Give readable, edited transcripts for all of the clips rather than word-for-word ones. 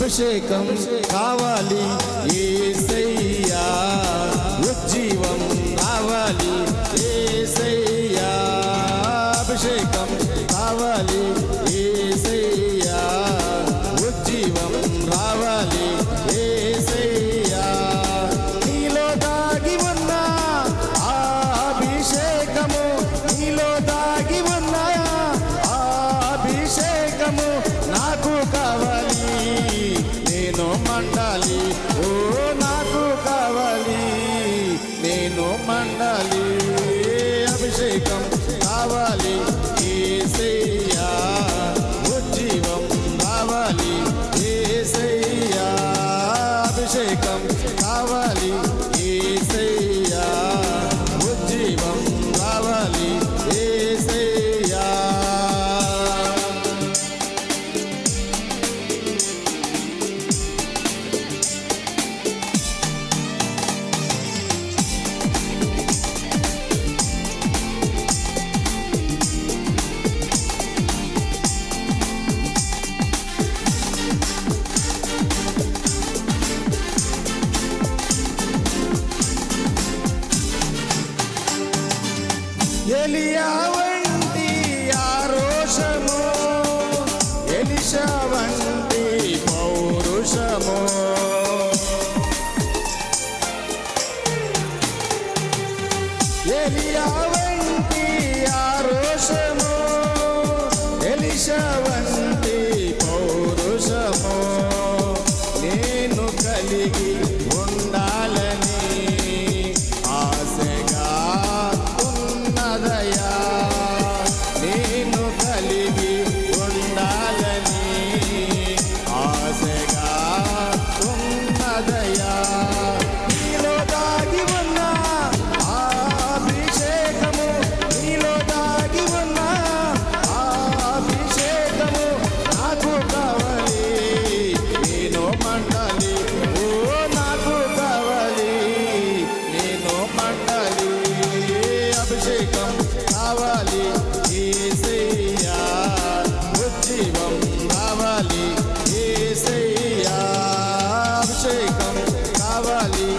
అభిషేకం కావాలి యేసయ్యా, ఉజ్జీవం రావాలి యేసయ్యా, అభిషేకం కావాలి యేసయ్యా, ఉజ్జీవం రావాలి యేసయ్యా. నీలో దాగి ఉన్న ఆ అభిషేకము, నీలో దాగి ఉన్న ఆ అభిషేకము నాకు కావాలి, నేను మండాలి, ఓ నాకు కావాలి, నేను మండాలి. అభిషేకం కావాలి యేసయ్యా, ఉజ్జీవం రావాలి యేసయ్యా, అభిషేకం కావాలి యేసయ్యా, ఉజ్జీవం రావాలి యేసయ్యా. ఎలియా వంటి ఆరోషము, ఎలిషా వంటి పౌరుషము, ఎలియా వంటి ఆరోషము, ఎలిషా వంటి పౌరుషము నేను కలిగి ఉండాలని ఆశగా ఉన్నదయా, నేను కలిగి ఉండాలని ఆశగా ఉన్నదయా. నీలో దాగి ఉన్న ఆ అభిషేకము, నీలో దాగి ఉన్న ఆ అభిషేకము నాకు కావాలి, నేను మండాలి, ఓ నాకు కావాలి, నేను మండాలి. అభిషేకం కావాలి యేసయ్యా, ఉజ్జీవం రావాలి యేసయ్యా, అభిషేకం కావాలి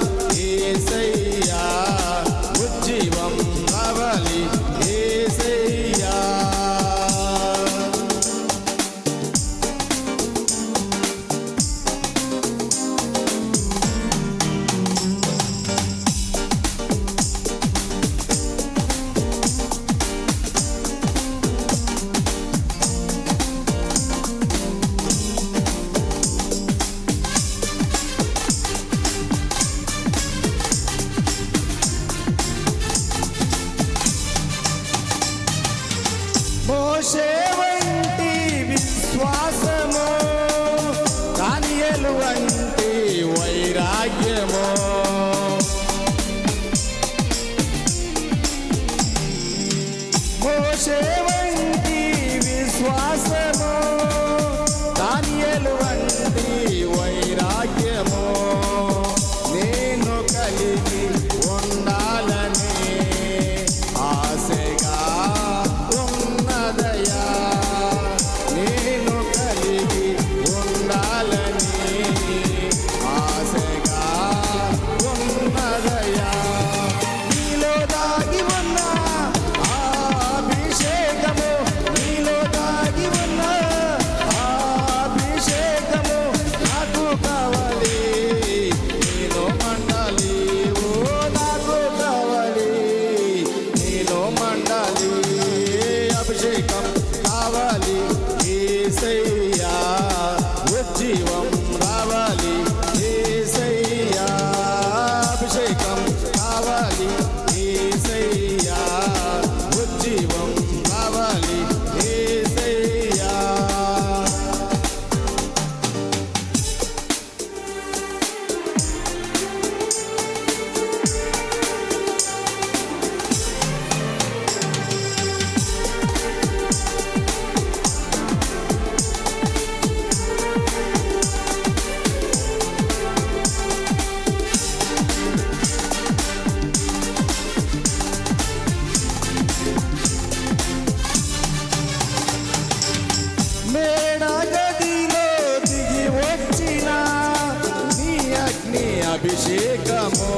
యేసయ్యా, ఉజ్జీవం రావాలి యేసయ్యా. మోషే వంటి విశ్వాసము, దానియేలు వంటి వైరాగ్యము, మోషే వంటి విశ్వాసము, దానియేలు వంటి వైరాగ్యము నేను కలిగి ఉండాలని ఆశగా ఉన్నదయా. అభిషేకము